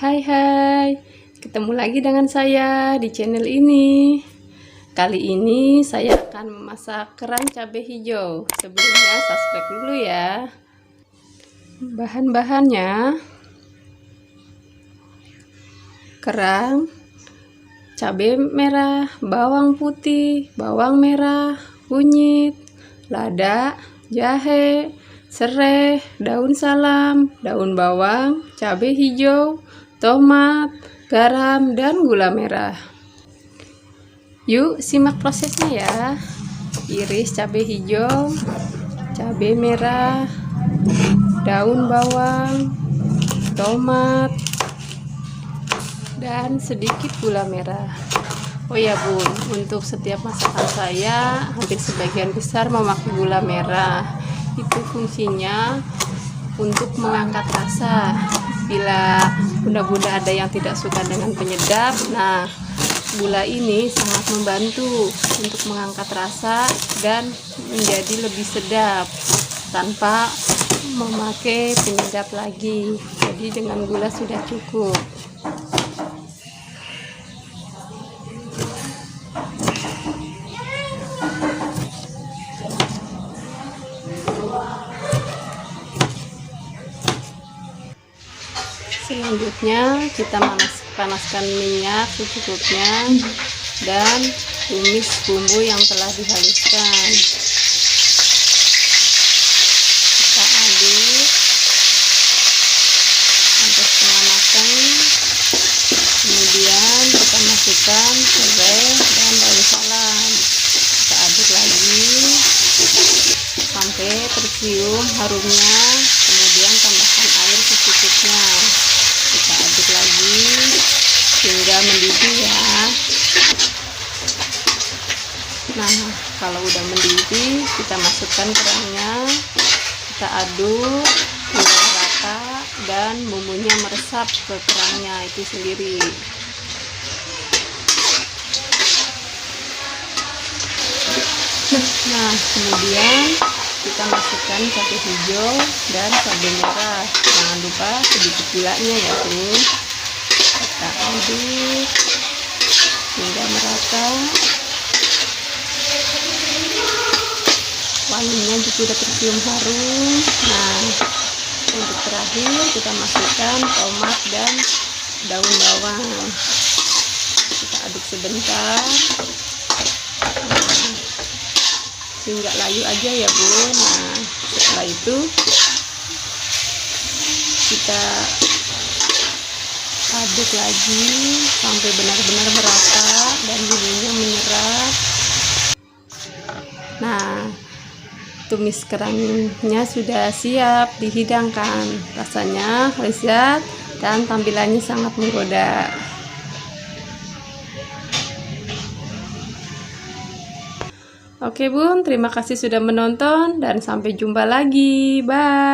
Hai, ketemu lagi dengan saya di channel ini. Kali ini saya akan memasak kerang cabai hijau. Sebelumnya subscribe dulu ya. Bahan-bahannya: kerang, cabai merah, bawang putih, bawang merah, kunyit, lada, jahe, serai, daun salam, daun bawang, cabai hijau, tomat, garam, dan gula merah. Yuk simak prosesnya ya. Iris cabai hijau, cabai merah, daun bawang, tomat, dan sedikit gula merah. Oh ya bun, untuk setiap masakan saya hampir sebagian besar memakai gula merah. Itu fungsinya untuk mengangkat rasa. Bila bunda-bunda ada yang tidak suka dengan penyedap, nah gula ini sangat membantu untuk mengangkat rasa dan menjadi lebih sedap tanpa memakai penyedap lagi. Jadi dengan gula sudah cukup. Selanjutnya kita panaskan minyak secukupnya dan tumis bumbu yang telah dihaluskan. Kita aduk sampai setengah matang. Kemudian kita masukkan serai dan daun salam. Kita aduk lagi sampai tercium harumnya. Kemudian tambahkan air secukupnya. Kita aduk lagi hingga mendidih ya. Nah, kalau udah mendidih, kita masukkan kerangnya, kita aduk hingga rata dan bumbunya meresap ke kerangnya itu sendiri. Nah, kemudian kita masukkan cabai hijau dan cabai merah. Jangan lupa sedikit gulanya ya tuh. Kita aduk hingga merata. Wanginya juga sudah tercium harum. Nah, untuk terakhir kita masukkan tomat dan daun bawang. Kita aduk sebentar. Hingga layu aja ya bun. Nah, setelah itu kita aduk lagi sampai benar-benar merata dan bumbunya menyerap. Nah, tumis kerangnya sudah siap dihidangkan. Rasanya lezat dan tampilannya sangat menggoda. Oke bun, terima kasih sudah menonton dan sampai jumpa lagi. Bye.